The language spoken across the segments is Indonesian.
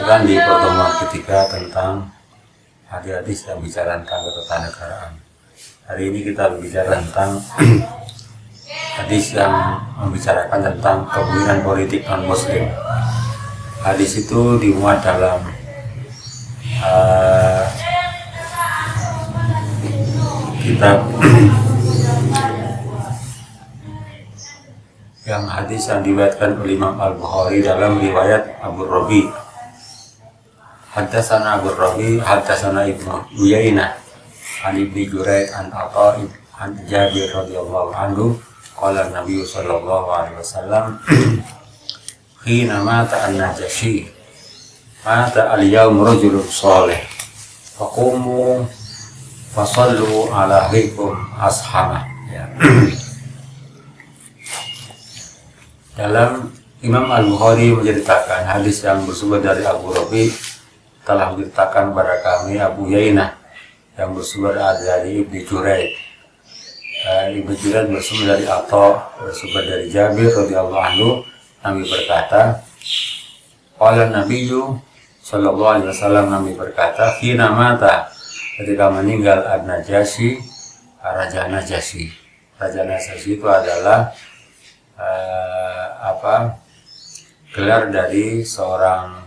lanjutkan di pertemuan ketiga tentang hadis-hadis yang bicara tentang ketatanegaraan. Hari ini kita berbicara tentang hadis yang membicarakan tentang kepemimpinan politik non-muslim. Hadis itu dimuat dalam kitab yang hadis yang diriwayatkan oleh Imam Al-Bukhari dalam riwayat Abu Rabi. Haddatsana Abu Rabi, haddatsana Ibnu Uyainah an Ibnu Jurayd an Atha an Jabir radhiyallahu anhu qala Nabi sallallahu alaihi wasallam hina mata an-Najashi mata al-yawm rajulun salih faqumu fasallu ala hikum ashama. Ya. Dalam Imam Al-Bukhari menceritakan hadis yang bersumber dari Abu Rabi telah menceritakan kepada kami Abu Yainah yang bersumber dari Ibnu Jurayd. Ibnu Jurayd bersumber dari Atha, bersumber dari Jabir radhiyallahu anhu. Nabi berkata, qala Nabiyyu sallallahu alaihi wasallam, Nabi berkata, hina mata, ketika meninggal An-Najashi, Raja Najasyi. Raja Najasyi itu adalah gelar dari seorang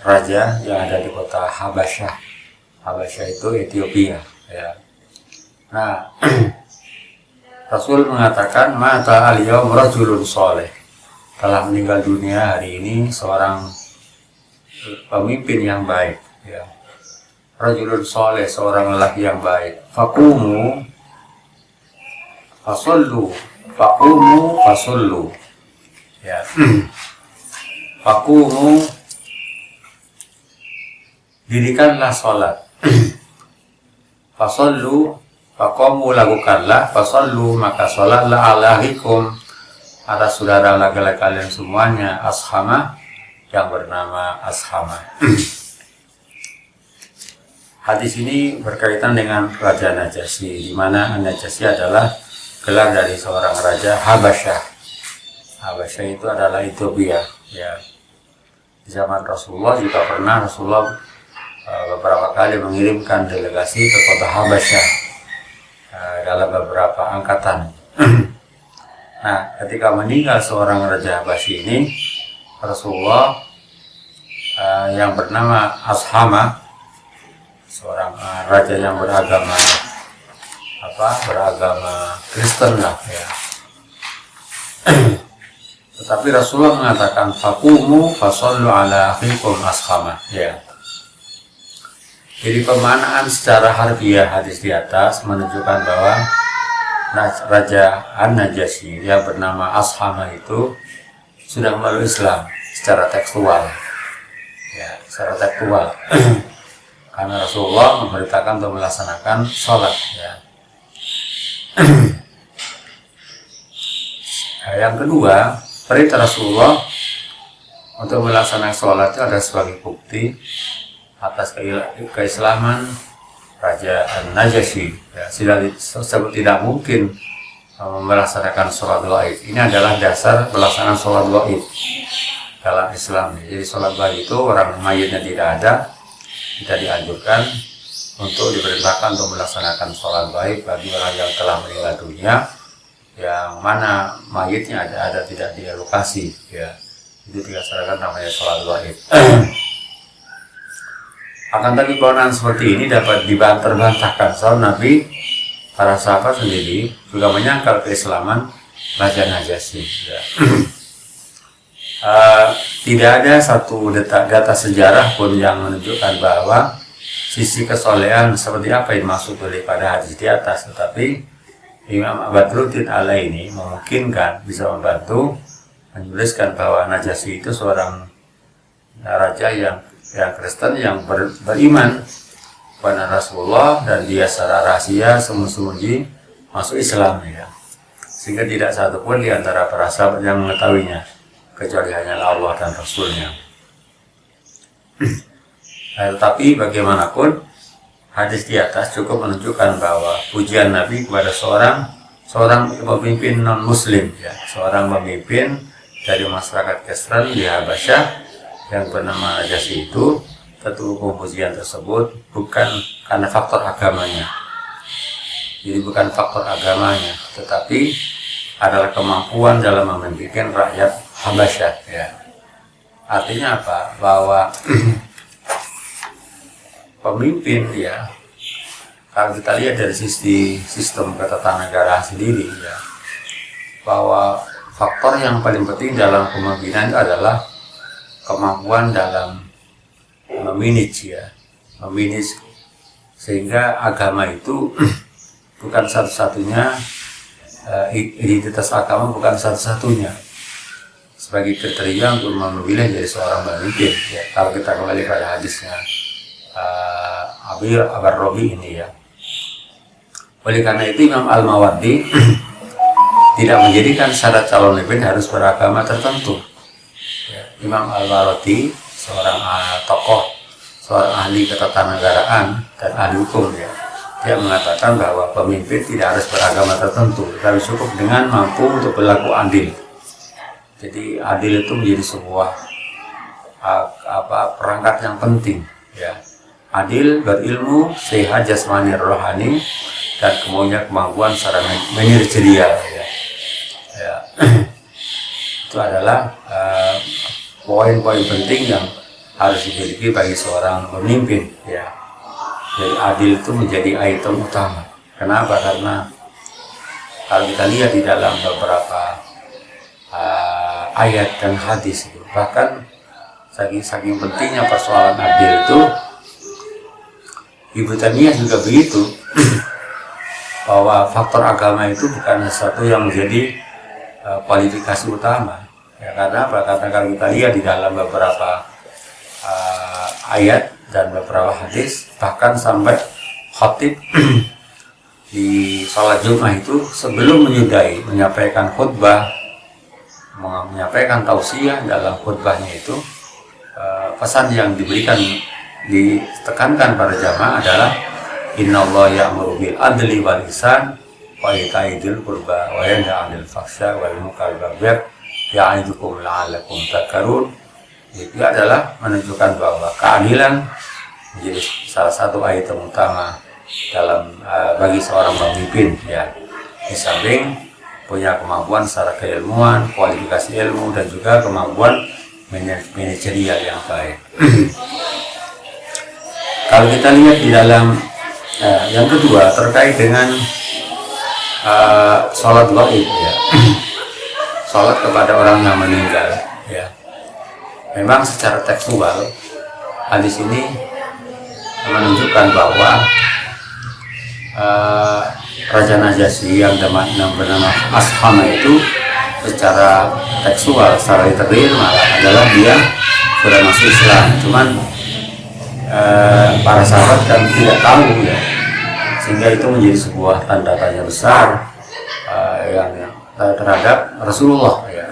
raja yang ada di kota Habasyah. Habasyah itu Ethiopia. Ya. Nah, Rasul mengatakan mata al-yawm rajulun saleh, telah meninggal dunia hari ini seorang pemimpin yang baik. Ya. Rajulun saleh, seorang lelaki yang baik. Faqumu fasallu, faqumu fasallu. Ya. Faqumu, dirikanlah salat. Fasallu, faqamu, lakukanlah. Fasallu, maka salatlah alaikum atas saudara laki-laki kalian semuanya, ashama, yang bernama Ashama. Hadis ini berkaitan dengan Raja Najasyi, di mana Najasyi adalah gelar dari seorang raja Habasyah. Habasyah itu adalah Ethiopia. Ya. Di zaman Rasulullah juga pernah Rasulullah beberapa kali mengirimkan delegasi ke kota Habasyah dalam beberapa angkatan. Nah, ketika meninggal seorang raja Habasyi ini, Rasulullah yang bernama Ashama, seorang raja yang beragama Kristen lah ya. Tetapi Rasulullah mengatakan faqumu fasallu ala akhikum ashama. Ya. Jadi pemaknaan secara harfiah hadis di atas menunjukkan bahwa Raja An-Najasyi yang bernama Ashama itu sudah memeluk Islam secara tekstual. Ya, secara tekstual. Karena Rasulullah memberitakan untuk melaksanakan sholat. Ya. Yang kedua, perintah Rasulullah untuk melaksanakan sholat itu ada sebagai bukti atas keislaman Raja An-Najasyi. Ya, tidak mungkin melaksanakan sholat gaib. Ini adalah dasar pelaksanaan sholat gaib dalam Islam. Jadi sholat gaib itu orang mayitnya tidak ada, tidak dianjurkan untuk diperintahkan untuk melaksanakan sholat gaib bagi orang yang telah meninggal dunia, yang mana mayitnya ada tidak di lokasi. Ya, itu dilaksanakan namanya sholat gaib. Akan tapi kewenangan seperti ini dapat dibantahkan. Soal Nabi, para sahabat sendiri juga menyangkal keislaman Raja Najasyi. Ya. Tidak ada satu data sejarah pun yang menunjukkan bahwa sisi kesolehan seperti apa yang dimaksud daripada hadis di atas. Tetapi Imam Badruddin Al-Aini memungkinkan bisa membantu menuliskan bahwa Najasyi itu seorang raja yang Kristen yang beriman kepada Rasulullah, dan dia secara rahasia sembunyi masuk Islam ya. Sehingga tidak satu pun di antara para sahabat yang mengetahuinya kecuali hanya Allah dan Rasulnya. Tetapi bagaimanapun hadis di atas cukup menunjukkan bahwa pujian Nabi kepada seorang pemimpin non Muslim ya, seorang pemimpin dari masyarakat Kristen di Habasyah yang bernama Najasyi itu, tentu pembujian tersebut bukan karena faktor agamanya. Jadi bukan faktor agamanya, tetapi adalah kemampuan dalam memimpin rakyat Habasyah. Ya. Artinya apa? Bahwa pemimpin, ya, kalau kita lihat dari sisi sistem ketatanegaraan sendiri, ya, bahwa faktor yang paling penting dalam kepemimpinan itu adalah kemampuan dalam memanage, ya, memanage, sehingga agama itu bukan satu-satunya, identitas agama bukan satu-satunya sebagai kriteria untuk memilih jadi seorang pemimpin. Ya, kalau kita kembali pada hadisnya Abar-Robi ini, ya. Oleh karena itu Imam Al-Mawardi tidak menjadikan syarat calon pemimpin harus beragama tertentu. Ya, Imam Al-Mawardi seorang tokoh, seorang ahli ketatanegaraan dan ahli hukum, ya. Dia mengatakan bahwa pemimpin tidak harus beragama tertentu, tapi cukup dengan mampu untuk berlaku adil. Jadi adil itu menjadi sebuah perangkat yang penting, ya. Adil, berilmu, sehat jasmani rohani, dan kemudian kemampuan secara manajerial, ya. Ya. Itu adalah poin-poin penting yang harus dimiliki bagi seorang pemimpin, ya. Jadi adil itu menjadi item utama. Kenapa? Karena kalau kita lihat di dalam beberapa ayat dan hadis itu, bahkan saking pentingnya persoalan adil itu, Ibnu Taimiyah juga begitu, bahwa faktor agama itu bukan sesuatu yang menjadi kualifikasi utama. Ya, karena apa? Karena kalau kita lihat di dalam beberapa ayat dan beberapa hadis, bahkan sampai khatib di sholat Jumat itu sebelum menyudahi menyampaikan khutbah, menyampaikan tausiah dalam khutbahnya itu, pesan yang diberikan, ditekankan pada jamaah adalah innallaha ya'muru bil adli wal ihsan wa ita'i dzil qurba wa yanha 'anil fahsya wal munkari wal baghi ya'idukum la'allakum tadhakkarun. Itu adalah menunjukkan bahwa keadilan menjadi salah satu item utama dalam bagi seorang pemimpin, ya. Di samping punya kemampuan secara keilmuan, kualifikasi ilmu, dan juga kemampuan manajerial yang baik. Kalau kita lihat di dalam yang kedua terkait dengan sholat gaib, ya. Sholat kepada orang yang meninggal, ya. Memang secara tekstual hadis ini menunjukkan bahwa Raja Najasyi yang bernama Ashama itu secara tekstual, secara literal malah adalah dia sudah masuk Islam. Cuman para sahabat kan tidak tahu, ya, sehingga itu menjadi sebuah tanda tanya besar yang terhadap Rasulullah, ya.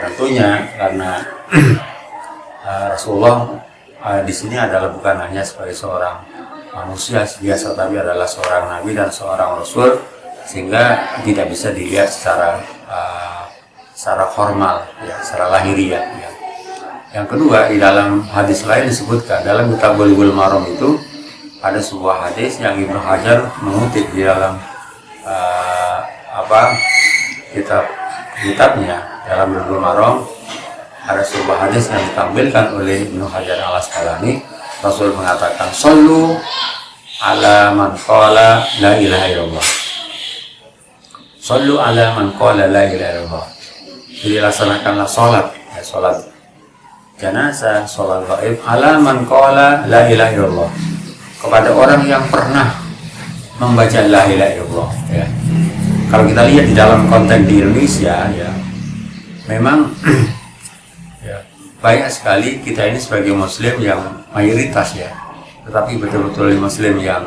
Tentunya karena Rasulullah di sini adalah bukan hanya sebagai seorang manusia biasa, tapi adalah seorang nabi dan seorang rasul, sehingga tidak bisa dilihat secara formal, ya, secara lahiriah, ya. Yang kedua, di dalam hadis lain disebutkan dalam kitab Bulughul Maram itu ada sebuah hadis yang Ibnu Hajar mengutip di dalam kitabnya dalam Bulughul Maram. Ada sebuah hadis yang ditampilkan oleh Ibnu Hajar Al-Asqalani. Rasul mengatakan, "Shallu ala man qala la ilaha illallah." Shallu ala man qala la ilaha illallah. Jadi laksanakanlah sholat, ya, sholat jenazah, sholat gaib, ala man qala la ilaha illallah, kepada orang yang pernah membaca la ilaha illallah, ya. Kalau kita lihat di dalam konteks di Indonesia, ya, memang banyak sekali kita ini sebagai muslim yang mayoritas, ya, tetapi betul-betul muslim yang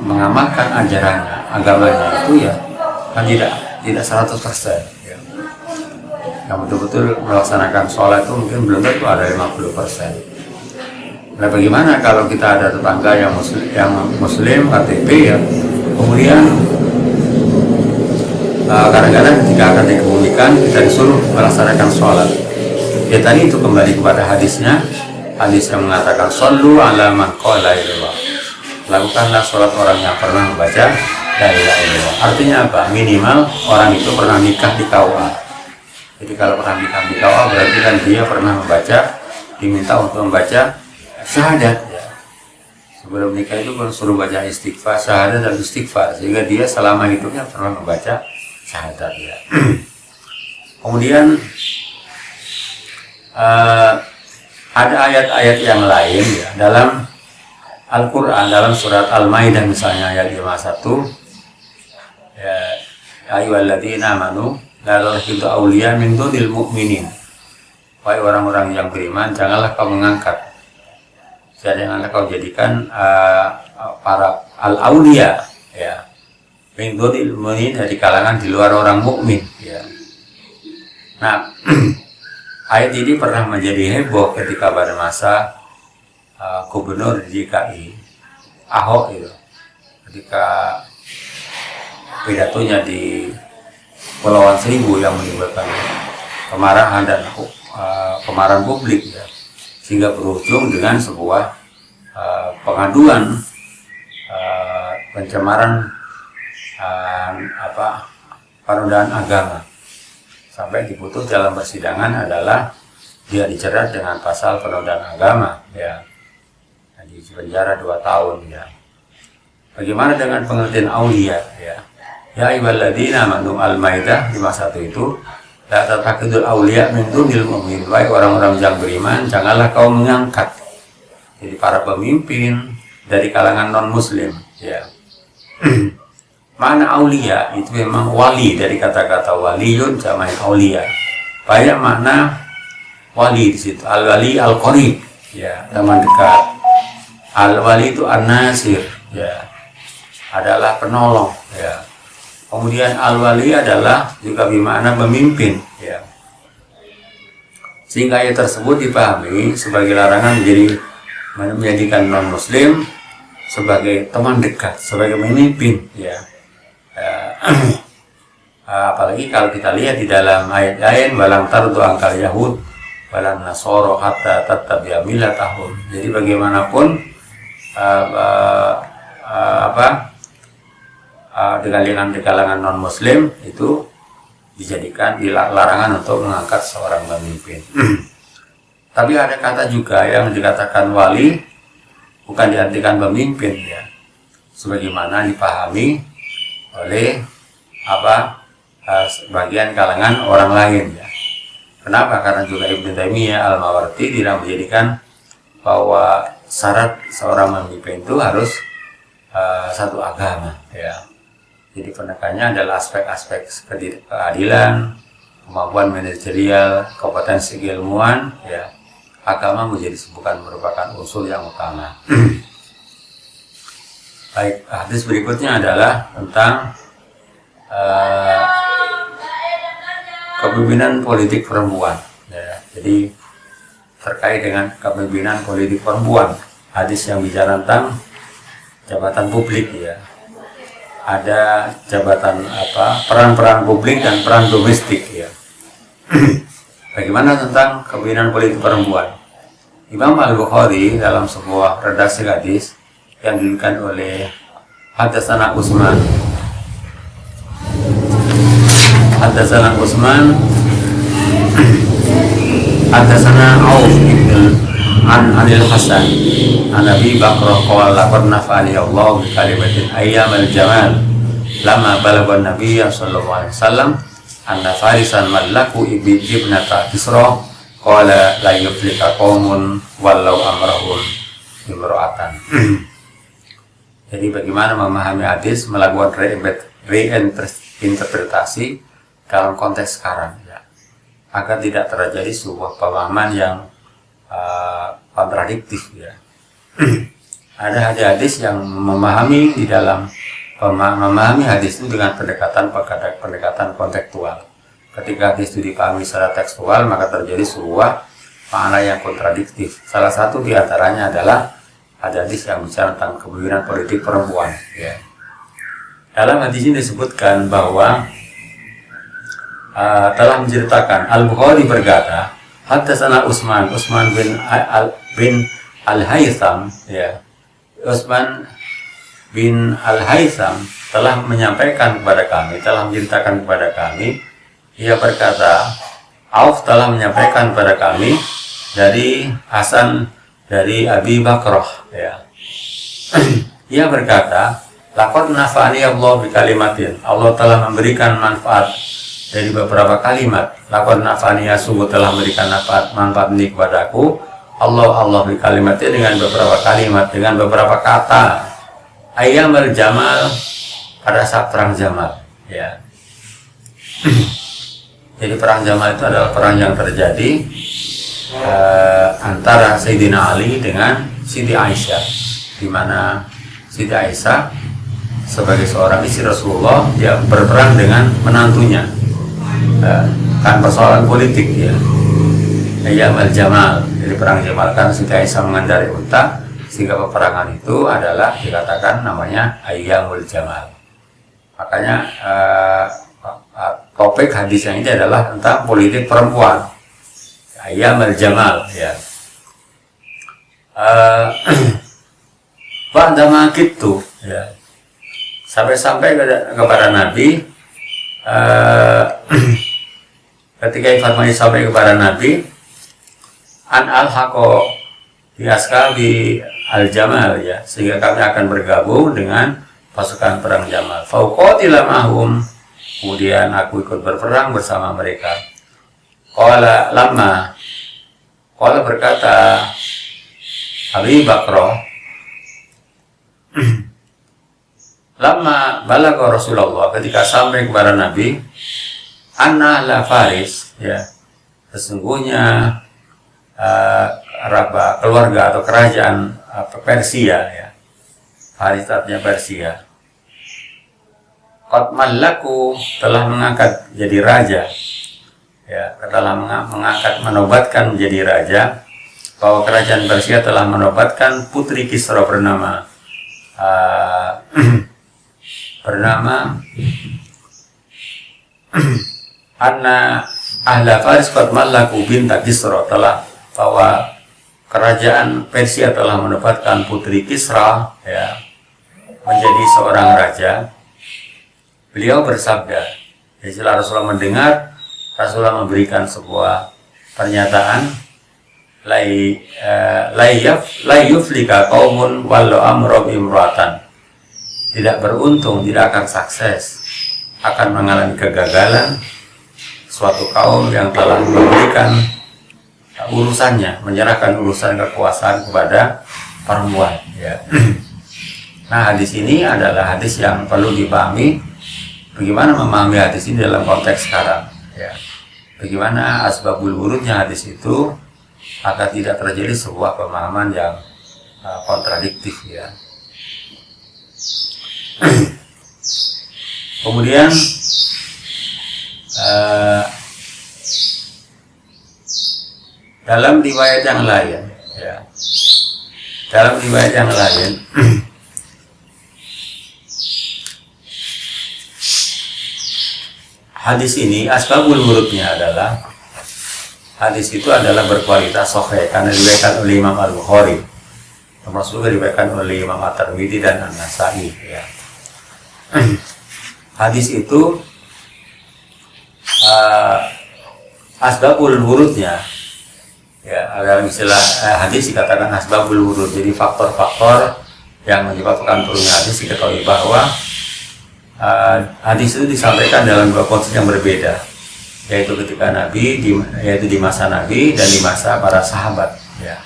mengamalkan ajarannya, agamanya itu, ya, kan tidak 100%, ya. Yang betul-betul melaksanakan sholat itu mungkin belum tentu ada 50%. Nah, bagaimana kalau kita ada tetangga yang muslim KTP, ya, kemudian kadang-kadang ketika akan dikemudikan kita disuruh melaksanakan sholat, Ya tadi itu kembali kepada hadisnya, hadis yang mengatakan sallu ala man qala ilallah, lakukanlah sholat orang yang pernah membaca la ilaha illallah. Artinya apa? Minimal orang itu pernah nikah di KUA. Jadi kalau pernah nikah di KUA berarti kan dia pernah membaca, diminta untuk membaca syahadat ya. Sebelum nikah itu kan suruh baca istighfar, syahadat dan istighfar, sehingga dia selama hidupnya pernah membaca syahadat ya. Kemudian ada ayat-ayat yang lain ya dalam Al-Quran, dalam surat Al-Maidah misalnya ayat 51 ya, ayyuhalladzina amanu la tattakhidhu awliya min dunil mu'minin, wahai orang-orang yang beriman, janganlah kau mengangkat, janganlah kau jadikan para al-awliya ya min dunil mu'minin, dari kalangan di luar orang mukmin ya. Nah ayat ini pernah menjadi heboh ketika pada masa Gubernur DKI Ahok itu, ketika pidatonya di Kepulauan Seribu yang menimbulkan kemarahan dan kemarahan publik ya, sehingga berujung dengan sebuah pengaduan pencemaran penodaan agama, sampai diputus dalam persidangan adalah dia dijerat dengan pasal penodaan agama ya, di penjara 2 tahun ya. Bagaimana dengan pengertian aulia ya? Ya ayyuhalladzina amanu, Al-Maidah 51 itu, la tattakhidul auliya min dunil mu'minin, wahai orang-orang yang beriman, janganlah kau mengangkat jadi para pemimpin dari kalangan non muslim ya. Makna aulia itu memang wali, dari kata-kata waliyun jamak aulia. Banyak makna wali di situ. Al-wali al-qarib ya, teman dekat. Al-wali itu an-nasir ya, adalah penolong ya. Kemudian al-wali adalah juga bermakna pemimpin ya. Sehingga ayat tersebut dipahami sebagai larangan menjadikan non muslim sebagai teman dekat, sebagai pemimpin ya. Apalagi kalau kita lihat di dalam ayat lain, walang tardu angkal yahud walang nasoro hatta tattabi'a millatahum. Jadi bagaimanapun dengan di kalangan non muslim itu dijadikan larangan untuk mengangkat seorang pemimpin. Tapi ada kata juga yang dikatakan wali bukan diartikan pemimpin ya, sebagaimana dipahami oleh sebagian kalangan orang lain ya. Kenapa? Karena juga Ibnu Taimiyah Al-Mawardi tidak menjadikan bahwa syarat seorang pemimpin itu harus satu agama ya. Jadi penekannya adalah aspek-aspek seperti keadilan, kemampuan manajerial, kompetensi keilmuan ya. Agama bukan merupakan unsur yang utama. Baik, hadis berikutnya adalah tentang kepemimpinan politik perempuan ya. Jadi terkait dengan kepemimpinan politik perempuan, hadis yang bicara tentang jabatan publik ya. Ada jabatan peran-peran publik dan peran domestik ya. Bagaimana tentang kepemimpinan politik perempuan? Imam Al-Bukhari dalam sebuah redaksi hadis yang dituliskan oleh Haddatsana Utsman Haddatsana Auf ibn Anil Hasan an Abi Bakrah qala qad nafa'ani Allah bi kalimatin ayyamal jamal lama balagha Nabi sallallahu alaihi wasallam anna farisan mallaku ibnata Kisra qala la yuflika qaumun wallau amrahum imra'atan. Jadi bagaimana memahami hadis, melakukan reinterpretasi dalam konteks sekarang ya, agar tidak terjadi sebuah pemahaman yang kontradiktif ya. Ada hadis yang memahami memahami hadis itu dengan pendekatan kontekstual. Ketika hadis itu dipahami secara tekstual, maka terjadi sebuah makna yang kontradiktif. Salah satu diantaranya adalah hadis yang bicara tentang kepemimpinan politik perempuan ya. Dalam hadis ini disebutkan bahwa telah menceritakan, Al-Bukhari berkata, Haddatsana Utsman bin Al-Haytham, ya. Utsman bin Al-Haytham telah menyampaikan kepada kami, telah menceritakan kepada kami, ia berkata, Auf telah menyampaikan kepada kami dari Hasan dari Abi Bakrah, ya. Ia berkata, laqad nafa'ani Allah bi kalimatin. Allah telah memberikan manfaat dari beberapa kalimat. Laqad nafa'ani, sungguh telah memberikan manfaat ini kepadaku. Allah bi kalimatin, dengan beberapa kalimat, dengan beberapa kata. Ayyamul Jamal, pada saat perang Jamal, ya. Jadi perang Jamal itu adalah perang yang terjadi antara Sayyidina Ali dengan Siti Aisyah, di mana Siti Aisyah sebagai seorang istri Rasulullah, dia berperang dengan menantunya, kan persoalan politik, ya. Ayyamul Jamal, jadi perang Jamal, kan Siti Aisyah mengendarai unta, sehingga peperangan itu adalah dikatakan namanya Ayyamul Jamal. Makanya topik hadis yang ini adalah tentang politik perempuan, Ayyamul Jamal, ya. Ba'dama gitu, ya. Sampai kepada Nabi, ketika informasi sampai kepada Nabi, an al-haqo bi askabi al-jamal, ya, sehingga kami akan bergabung dengan pasukan perang Jamal. Fauqatila mahum, kemudian aku ikut berperang bersama mereka. Qala berkata Abi Bakrah, lama balagha Rasulullah, ketika sampai kepada Nabi, anna la Faris, ya, sesungguhnya keluarga atau kerajaan Persia, ya. Faris artinya Persia. Qad mallaku, telah mengangkat jadi raja, ya, telah menobatkan menjadi raja, bahwa kerajaan Persia telah menobatkan putri Kisra bernama Anna ahla Faris qad mallaku binta Kisra, telah bahwa kerajaan Persia telah menobatkan putri Kisra, ya, menjadi seorang raja. Beliau bersabda, setelah Rasulullah mendengar, Rasulullah memberikan sebuah pernyataan, la yuflika qaumun wallau amru imratan, tidak beruntung, tidak akan sukses, akan mengalami kegagalan suatu kaum yang telah memberikan urusannya, menyerahkan urusan kekuasaan kepada perempuan, ya. Nah, hadis ini adalah hadis yang perlu dipahami. Bagaimana memahami hadis ini dalam konteks sekarang, ya. Bagaimana asbabul wurudnya hadis itu agar tidak terjadi sebuah pemahaman yang kontradiktif, ya. Kemudian dalam riwayat yang lain, ya, dalam riwayat yang lain hadis ini asbabul wurudnya adalah, hadis itu adalah berkualitas sahih karena diriwayatkan oleh Imam Al-Bukhari, termasuk diriwayatkan oleh Imam At-Tirmidzi dan An-Nasa'i, ya. Hadis itu asbabul wurudnya, ya, dalam istilah hadis dikatakan asbabul wurud, jadi faktor-faktor yang menyebabkan turunnya hadis. Diketahui bahwa hadis itu disampaikan dalam dua konteks yang berbeda, yaitu ketika Nabi, yaitu di masa Nabi dan di masa para sahabat, ya.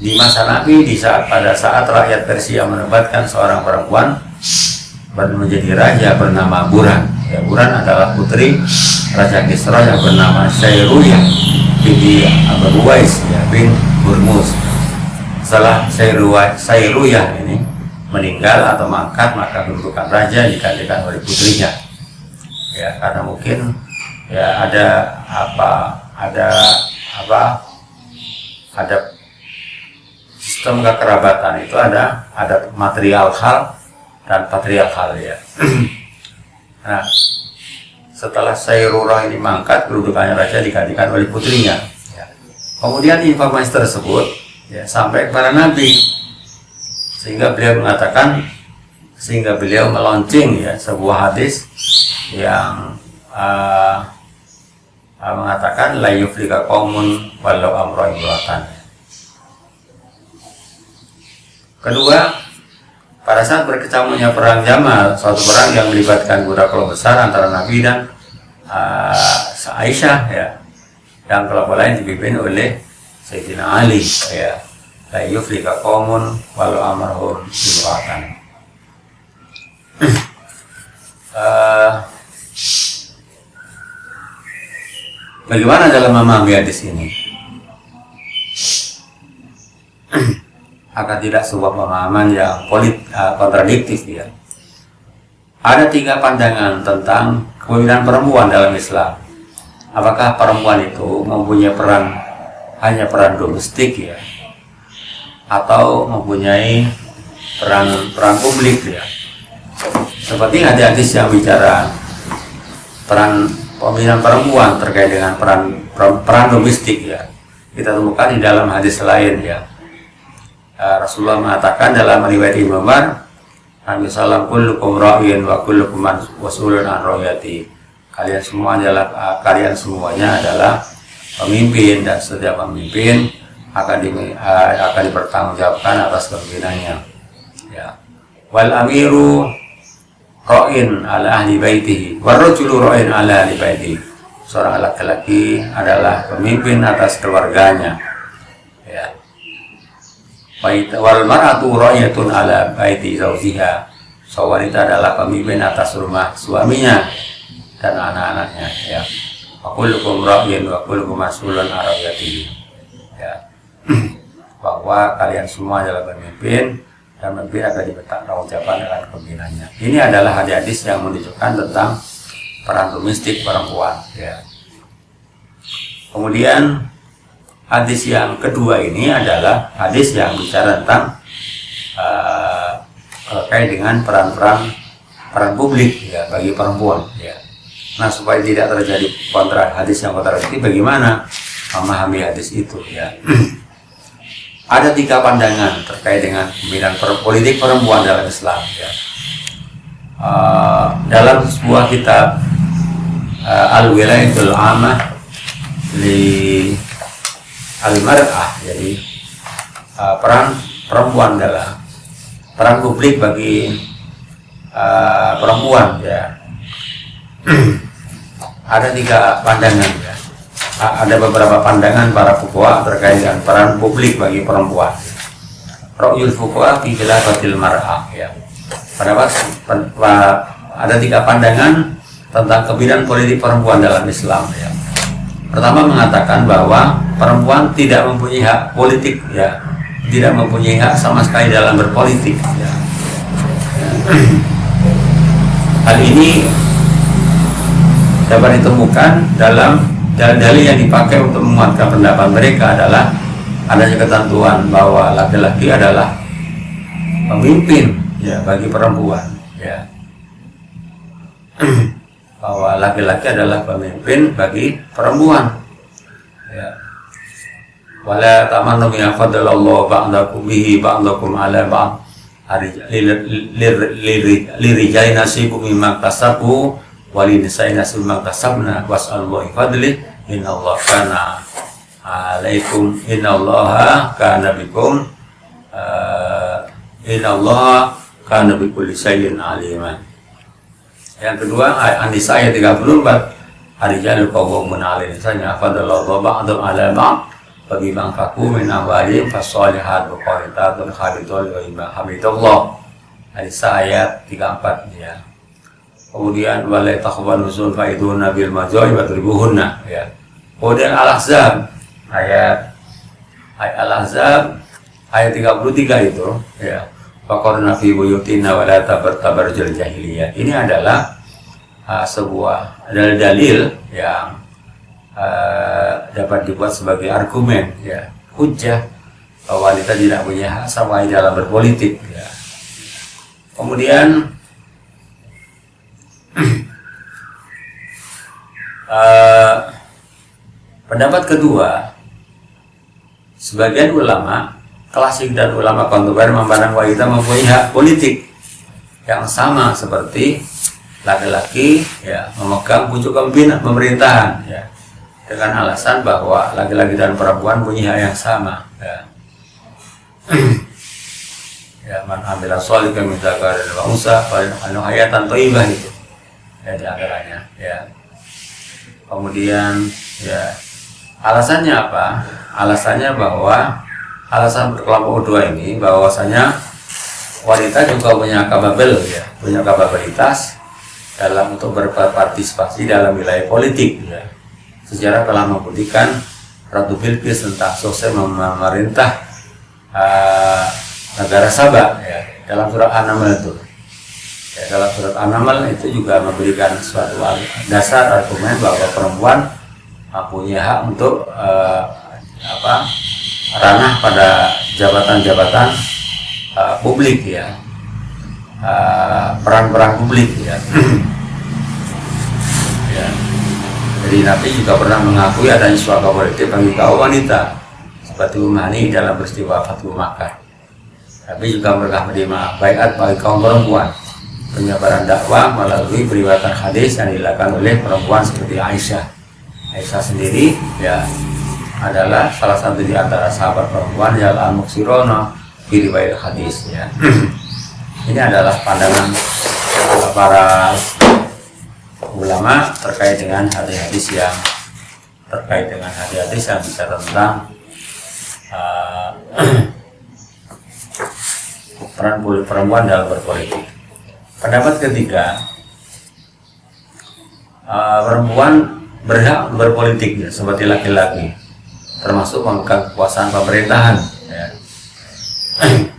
Di masa Nabi, pada saat rakyat Persia menobatkan seorang perempuan menjadi raja bernama Buran, ya. Buran adalah putri Raja Kisra yang bernama Sayruyah binti Abu Uwais, ya, bin Hurmuz. Setelah Sayruyah ini meninggal atau mangkat, maka kedudukan raja digantikan oleh putrinya, ya, karena mungkin, ya, ada sistem kekerabatan itu ada material hal dan patriarkal, ya. Nah, setelah Sayrurah ini mangkat, kedudukannya raja digantikan oleh putrinya. Ya. Kemudian informasi tersebut ya, sampai kepada Nabi, sehingga beliau meluncing ya, sebuah hadis yang mengatakan la yuflika qaumun walau amra imratan. Kedua, pada saat berkecamuknya perang Jamal, suatu perang yang melibatkan kelompok besar antara Nabi dan Aisyah ya, dan kelompok lain dipimpin oleh Sayyidina Ali ya, la yuflika qaumun walau amrahum imratan. Bagaimana dalam memahami hadis ini? Akan tidak sebuah pemahaman yang kontradiktif ya. Ada 3 pandangan tentang kepemimpinan perempuan dalam Islam. Apakah perempuan itu mempunyai hanya peran domestik ya, atau mempunyai peran publik ya? Seperti hadis yang bicara peran pemimpinan perempuan terkait dengan peran domestik ya, kita temukan di dalam hadis lain ya. Rasulullah mengatakan dalam riwayat Ibnu Umar, Nabi sallallahu kullukum ra'in wa kullukum mas'ulun an ra'iyati. Kalian semuanya adalah pemimpin, dan setiap pemimpin akan dipertanggungjawabkan atas kepemimpinannya. Ya. Wal amiru ra'in ala ahli baitihi wa rajulu ra'in ala ahli baitihi. Seorang laki-laki adalah pemimpin atas keluarganya. Ya. Wal mar'atu ra'iyatun ala baiti zawjiha. Wanita adalah pemimpin atas rumah suaminya dan anak-anaknya ya. Wa kullukum ra'in wa kullukum mas'ulun an ra'iyatihi. Ya. Bahwa kalian semua adalah pemimpin, dan pemimpin akan dipertanggungjawabkan dengan kepemimpinannya. Ini adalah hadis yang menunjukkan tentang peran domestik perempuan ya. Kemudian hadis yang kedua ini adalah hadis yang bicara tentang terkait dengan peran publik ya, bagi perempuan ya. Nah, supaya tidak terjadi hadis yang kontradiktif, bagaimana memahami hadis itu ya? Ada 3 pandangan terkait dengan pemimpinan politik perempuan dalam Islam ya. Dalam sebuah kitab Al-Wilayatul Amah li Al-Mar'ah, jadi peran perempuan dalam peran publik bagi perempuan ya. Ada 3 pandangan ya. Ada beberapa pandangan para fuqaha terkait dengan peran publik bagi perempuan. Ra'yul fuqaha fi khilafatil mar'ah ya. Ada 3 pandangan tentang kepemimpinan politik perempuan dalam Islam ya. Pertama mengatakan bahwa perempuan tidak mempunyai hak politik ya, tidak mempunyai hak sama sekali dalam berpolitik ya. Hal ini dapat ditemukan dalam dalil yang dipakai untuk menguatkan pendapat mereka adalah adanya ketentuan bahwa laki-laki adalah pemimpin ya bagi perempuan ya. Bahwa laki-laki adalah pemimpin bagi perempuan ya. Wala tamannu ma faddalallahu ba'dakum bihi ba'dakum 'ala ba'd. Lirijali nasibu mimma kasabu walinisai nasibu mimma kasabna was'alullahi fadli innallaha kana alaikum innallaha kana bikum innallaha kana bikulli syai'in aliman. Yang kedua An-Nisa ayat 34, ar-rijalu qawwamun 'ala an-nisaa fadallallahu ba'dhum 'ala ba'd bagi mangkaku min amwalihim fasalihat qanitatun khabitun wa hamidallah. An-Nisa ayat 34 ya. Kemudian wala takhwanusun faiduna bil majoi wa tribuhunna ya. Kemudian Al-Ahzab ayat ayat 33 itu ya. Faqarna fi buyutina wa la tabarrujul jahiliyah. Ini adalah sebuah dalil yang dapat dibuat sebagai argumen ya, hujjah bahwa wanita tidak punya hak sama dalam berpolitik ya. Kemudian Pendapat kedua, sebagian ulama klasik dan ulama kontemporer memandang wanita mempunyai hak politik yang sama seperti laki-laki, ya, memegang pucuk kepemimpinan pemerintahan, ya, dengan alasan bahwa laki-laki dan perempuan punya hak yang sama, ya. Ya, man amila sholihan min dzakarin wa unsa falahu hayatan thayyibah, itu ya di antaranya, ya. Kemudian, ya, alasannya apa? Alasannya bahwa alasan kelompok kedua ini bahwasanya wanita juga punya kapabel, ya, punya kapabilitas dalam untuk berpartisipasi dalam wilayah politik, ya. Sejarah telah membuktikan Ratu Bilqis tentang sukses memerintah negara Sabah, ya, dalam surat An-Naml itu. Ya, dalam surat An-Naml itu juga memberikan suatu dasar argumen bahwa perempuan punya hak untuk ranah pada jabatan-jabatan publik, ya, peran-peran publik, ya. Ya. Jadi Nabi juga pernah mengakui adanya suaka politik bagi kaum wanita seperti Ummani dalam peristiwa Fathu Makkah. Nabi juga pernah menerima baiat bagi kaum perempuan, penyebaran dakwah melalui periwayatan hadis yang dilakukan oleh perempuan seperti Aisyah. Aisyah sendiri, ya, adalah salah satu di antara sahabat perempuan yang al-muksirono di riwayat hadis, ya. Ini adalah pandangan para ulama terkait dengan hadis-hadis yang bicara tentang peran perempuan dalam berpolitik. Pendapat ketiga, perempuan berhak berpolitik, ya, seperti laki-laki, termasuk memegang kekuasaan pemerintahan, ya.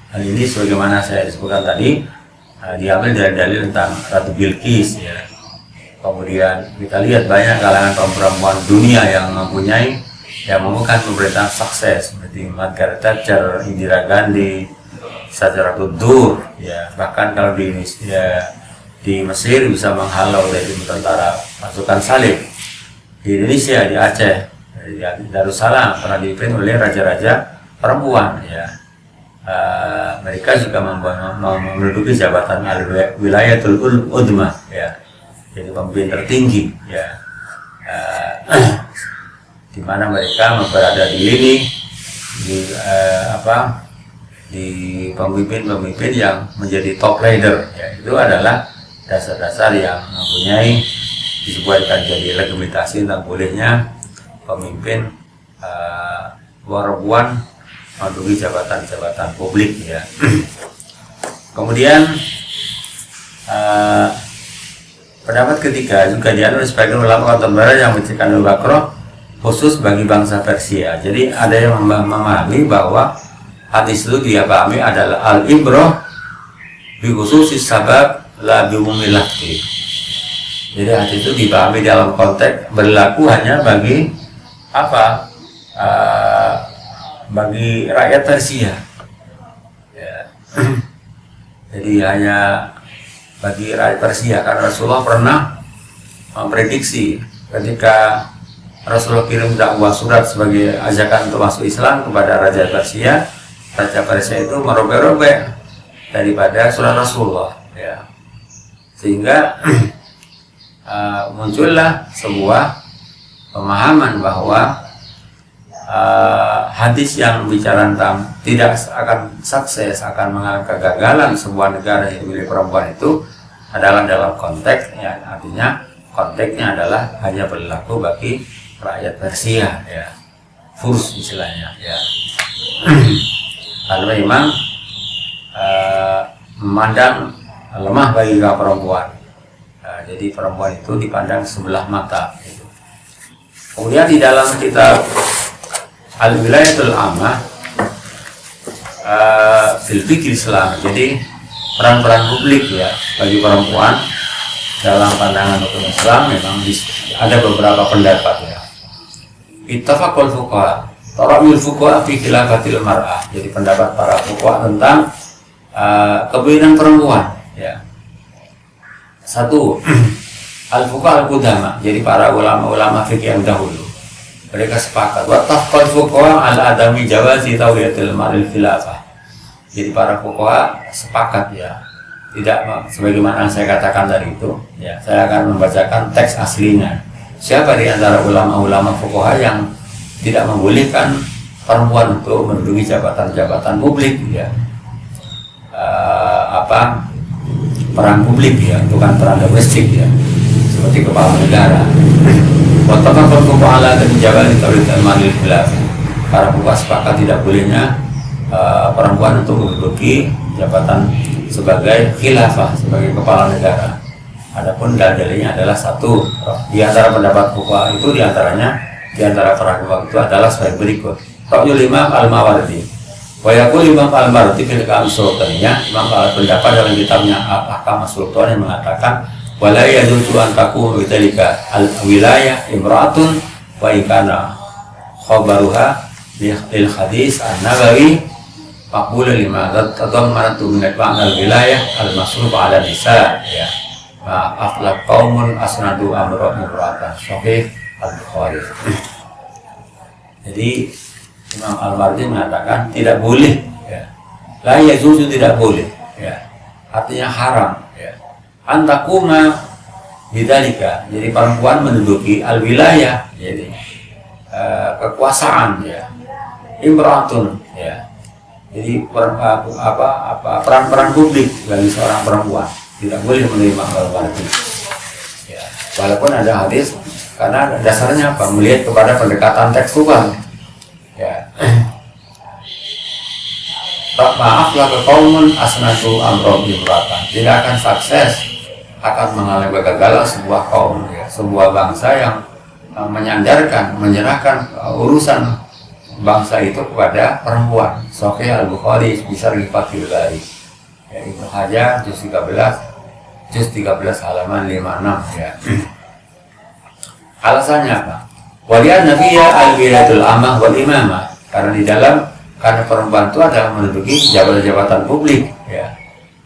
Hal ini sebagaimana saya disebutkan tadi, diambil dari dalil tentang Ratu Bilqis, ya. Kemudian kita lihat banyak kalangan perempuan dunia yang memegang pemerintahan sukses seperti Margaret Thatcher, Indira Gandhi, Sajaratul Dur, ya. Bahkan kalau di Mesir bisa menghalau dari tentara pasukan salib. Di Indonesia, di Aceh, di Darussalam pernah dipimpin oleh raja-raja perempuan, ya. Mereka juga menduduki jabatan wilayatul udma, ya, jadi pemimpin tertinggi, ya, di mana mereka berada di lini di pemimpin-pemimpin yang menjadi top leader, ya. Itu adalah dasar-dasar yang mempunyai disebutkan jadi legitimasi tentang bolehnya pemimpin perempuan menduduki jabatan-jabatan publik, ya. Kemudian pendapat ketiga juga dianut sebagian ulama kontemporer yang menciptakan al-Baqarah khusus bagi bangsa Persia. Jadi ada yang memahami bahwa hadis itu dia pahami adalah al-ibrah bi khususis sabab la bi umumil lafzi. Jadi hadis itu dipahami dalam konteks berlaku hanya bagi bagi rakyat Persia, ya. Jadi hanya bagi rakyat Persia, karena Rasulullah pernah memprediksi ketika Rasulullah kirim dakwah surat sebagai ajakan untuk masuk Islam kepada Raja Persia. Raja Persia itu merobek-robek daripada surat Rasulullah, ya. Sehingga muncullah sebuah pemahaman bahwa hadis yang bicara tentang tidak akan sukses, akan mengalami kegagalan sebuah negara yang dimiliki perempuan itu adalah dalam konteks, ya, artinya konteksnya adalah hanya berlaku bagi rakyat Persia, ya, Furs istilahnya, ya. Karena memang memandang lemah bagi kaum perempuan, jadi perempuan itu dipandang sebelah mata, gitu. Kemudian di dalam kitab Al-Wilayatul Ammah fil Fiqh Islam, jadi peran-peran publik, ya, bagi perempuan dalam pandangan hukum Islam memang ada beberapa pendapat, ya. Ittafaqul fuqaha tarawil fuqaha fi khilafatil mar'ah. Jadi pendapat para fuqaha tentang kepemimpinan perempuan, ya. Satu, al-fuqaha al-qudama, jadi para ulama-ulama fikih yang dahulu, mereka sepakat wa tafqal fuqaha al-adami jawazi tawliyatil mar'il khilafah. Jadi para fuqaha sepakat ya, tidak sebagaimana yang saya katakan tadi itu ya. Saya akan membacakan teks aslinya. Siapa di antara ulama-ulama fuqaha yang tidak membolehkan perempuan untuk menduduki jabatan-jabatan publik ya, peran publik ya, bukan peran domestik ya, seperti kepala negara. Watafaqal fuqaha ala jabal tawliyatil mar'il khilafah. Para fuqaha sepakat tidak bolehnya perempuan untuk menduduki jabatan sebagai khilafah, sebagai kepala negara. Adapun dalilnya adalah satu di antara pendapat fuqaha itu, di antara para fuqaha itu adalah sebagai berikut. Ra'yul Imam Al-Mawardi wa yaqul Imam Al-Mawardi fil Ahkam Sultaniyah. Imam pendapat dalam kitabnya Ahkam Sultaniyah yang mengatakan wala yajuzu an takunu bidzalika al-wilayah imra'atun wa ikana khabaruha lil hadis an-nabawi maqbul lima tadammanatu min al wilayah al-masruf ala nisa ya. Aflaq qaumun asnadu amra'atan sahih al-Bukhari. Jadi Imam Al-Mawardi mengatakan tidak boleh ya. La yajuzu, tidak boleh ya. Artinya haram ya. Antakuma bidzalika, jadi perempuan menduduki al-wilayah, jadi kekuasaan ya. Imra'atun ya. Jadi peran-peran publik bagi seorang perempuan tidak boleh menerima Al-Mawardi ya. Walaupun ada hadis, karena dasarnya apa? Melihat kepada pendekatan tekstual ya. Maaf lah ke kaumun asnatu amrom imratan, tidak akan sukses, akan mengalami kegagalan sebuah kaum ya, sebuah bangsa yang menyandarkan, menyerahkan urusan bangsa itu kepada perempuan. Sahih Al-Bukhari bisa Fathul Bari ya, Ibnu Hajar juz 13 halaman 56 ya. Alasannya apa? Walian Nabiya al-wilayatul amah wal imamah, karena perempuan itu adalah menduduki jabatan-jabatan publik ya,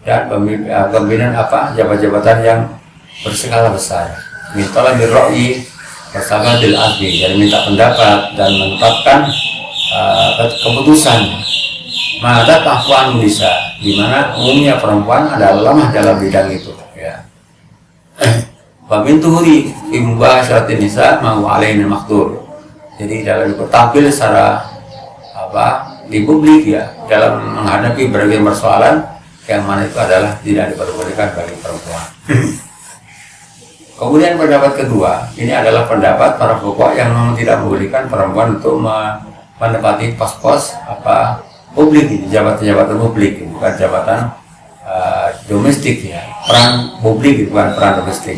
dan pemimpinan jabatan yang berskala besar. Mintalah birro'i bersama dil adli, jadi minta pendapat dan menetapkan keputusan. Maka tahwan bisa, di mana umumnya perempuan adalah lemah dalam bidang itu ya. Pamintuhuri imbah syaratin nisa mau alainin maktur. Jadi dalam tampil secara di publik ya, dalam menghadapi berbagai persoalan yang mana itu adalah tidak diperbolehkan bagi perempuan. Kemudian pendapat kedua, ini adalah pendapat para fuqaha yang memang tidak membolehkan perempuan untuk menempati pos-pos publik ini, jabatan-jabatan publik, bukan jabatan domestik ya, peran publik bukan peran domestik.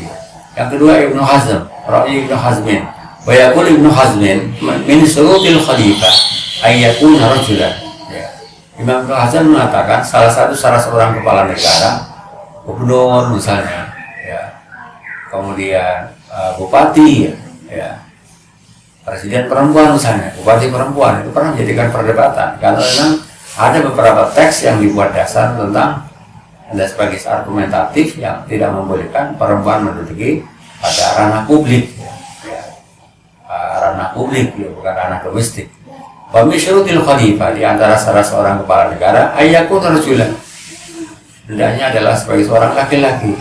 Yang kedua Ibnu Hazm, Ra'yi Ibnu Hazmin, wa yaqul Ibnu Hazmin min syurutil khalifah ayyakun rajulan ya. Imam Ibnu Hazm mengatakan salah satu syarat seorang kepala negara, gubernur misalnya ya, kemudian bupati ya, presiden perempuan misalnya, bupati perempuan, itu pernah menjadikan perdebatan karena memang ada beberapa teks yang dibuat dasar tentang, ada sebagai argumentatif yang tidak membolehkan perempuan menduduki pada ranah publik ya. Ranah publik ya, bukan ranah domestik. Wa misyrutil khalifah, di antara salah seorang kepala negara ayyakun rajulan, hendaknya adalah sebagai seorang laki-laki.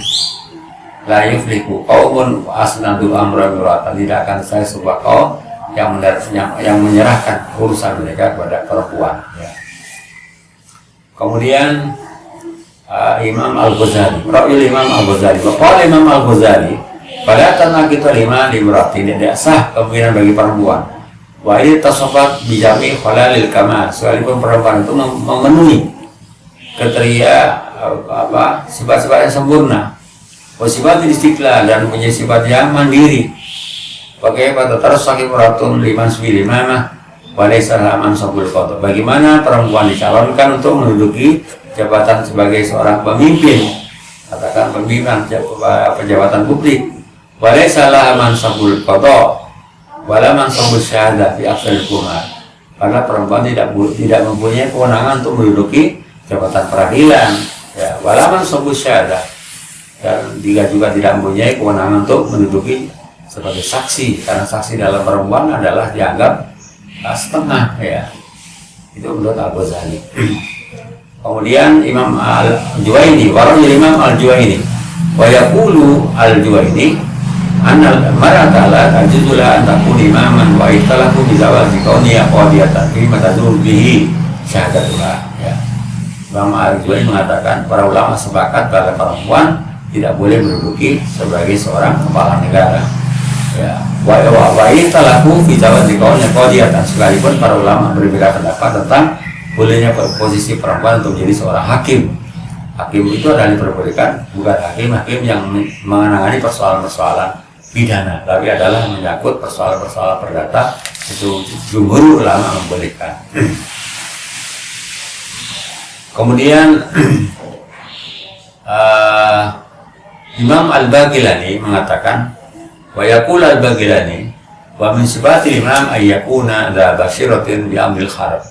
La yuflihu qaumun asnadu amra imra'atan, tidak akan saya sebuah kaum yang menyerahkan urusan mereka kepada perempuan ya. Kemudian Imam Al-Ghazali, Ra'yul Imam Al-Ghazali, qala Imam Al-Ghazali, pada tanah kita lima limrati, tidak sah kemungkinan bagi perempuan. Wa ini tasawwaf bijami khalalil kamal, sekalipun perempuan itu memenuhi kriteria sifat-sifat yang sempurna. Wa sifatul istiqlal, dan punya sifat yang mandiri. Bagaimana terus sakit peratun liman sebil imamah walaysa laman sabul qadha, bagaimana perempuan dicalonkan untuk menduduki jabatan sebagai seorang pemimpin, katakan pemimpinan jabatan publik, walaysa laman sabul qadha wala man sabul syahadah fi afsal kumar, karena perempuan tidak mempunyai kewenangan untuk menduduki jabatan peradilan ya, wala man sabul syahadah, dan dia juga tidak mempunyai kewenangan untuk menduduki sebagai saksi, karena saksi dalam perempuan adalah dianggap setengah ya. Itu menurut Al-Ghazali. Kemudian Imam Al-Juwaini, warahul Imam Al-Juwaini, wa yaqulu Al-Juwaini anna mar'ata la tajuzu la an takuna imaman wa ikhtalahu bi zawaji kauniya qadiyatan fi matadul bihi syahadatuha ya. Imam Al-Juwaini mengatakan para ulama sepakat bahwa perempuan tidak boleh menduduki sebagai seorang kepala negara ya. Wa ikhtalahu bi zawaji kauniya qadiyatan, sekalipun para ulama berbeda pendapat tentang bolehnya posisi perempuan untuk menjadi seorang hakim. Hakim itu adalah diperbolehkan, bukan hakim yang menangani persoalan-persoalan pidana, tapi adalah menyangkut persoalan-persoalan perdata. Itu jumhur ulama membolehkan. Kemudian Imam Al-Baghilani mengatakan, wa yaqul Al-Baghilani wa min sifatil imam ayyakuna dha basyiratin bi amril harb.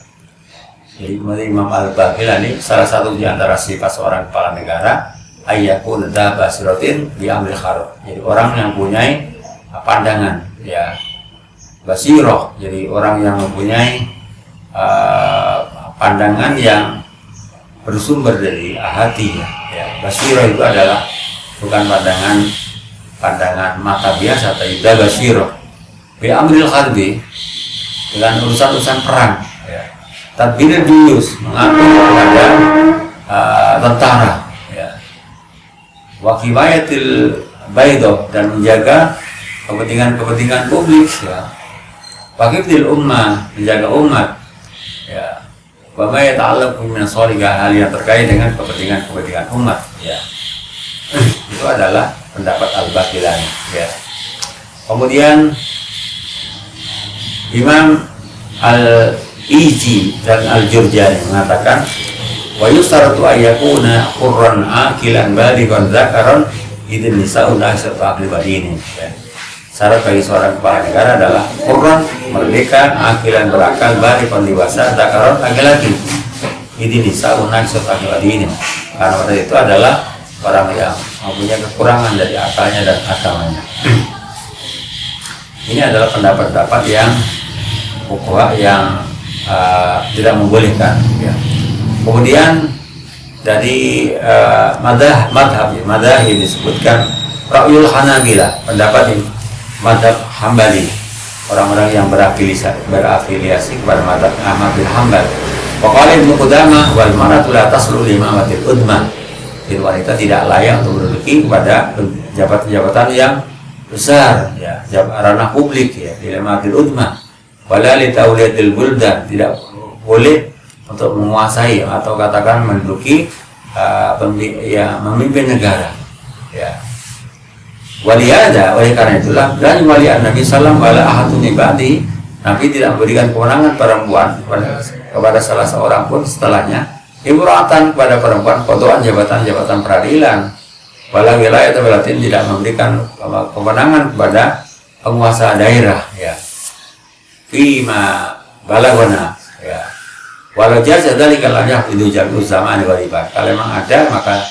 Jadi Imam Al-Baghilani, salah satu di antara sifat seorang kepala negara, ayyakun dha basiratin bi amril harb. Jadi orang yang mempunyai pandangan ya, basiroh, jadi orang yang mempunyai pandangan yang bersumber dari hati ya. Basiroh itu adalah bukan pandangan mata biasa, tapi basiroh bi amril harbi, dengan urusan-urusan perang ya. Tadbir juyus, mengatur kepada tentara ya. Wa himayatil baidoh, dan menjaga kepentingan publik ya. Wa hifdzil ummah, menjaga umat ya. Wa ma yata'allaqu min shalihah, hal yang terkait dengan kepentingan umat ya. Itu adalah pendapat Al-Baghilani ya. Kemudian Imam Al-Iji dan Al-Jurjani mengatakan, wa yustaratu ayyakuna qurran aqilan balighan dzakaran idzin nisa'un asyatu aqli badini ya. Syarat bagi seorang kepala negara adalah qurran, merdeka, aqilan, berakal, balighan, dewasa, dzakaran, laki-laki, idzin nisa'un asyatu aqli badini, karena pada itu adalah orang yang mempunyai kekurangan dari akalnya dan agamanya. Ini adalah pendapat-pendapat yang fuqaha yang tidak membolehkan ya. Kemudian dari madhab yang disebutkan Ra'yul Hanabilah, pendapat madhab Hambali, orang-orang yang berafiliasi kepada madhab Ahmad bin Hanbal. Waqala Ibnu Qudamah wal mar'atu la taslu li imamatil udmah, jadi wanita tidak layak untuk menduduki kepada jabatan-jabatan yang besar ya, ranah publik ya, di imamatil udmah. Wala li tauliyatil buldan, tidak boleh untuk menguasai atau katakan menduduki memimpin negara ya. Waliyada, oleh karena itulah dan wali Nabi sallam wala ahadun ibadi, Nabi tidak memberikan kewenangan perempuan kepada salah seorang pun setelahnya, imra'atan, kepada perempuan kodoan jabatan peradilan, wala wilayah tabalatin, tidak memberikan kewenangan kepada penguasa daerah ya. Fima balagona ya. Walau jaza dzalika lam yahdu jalu zaman ghaliban. Kalau memang ada maka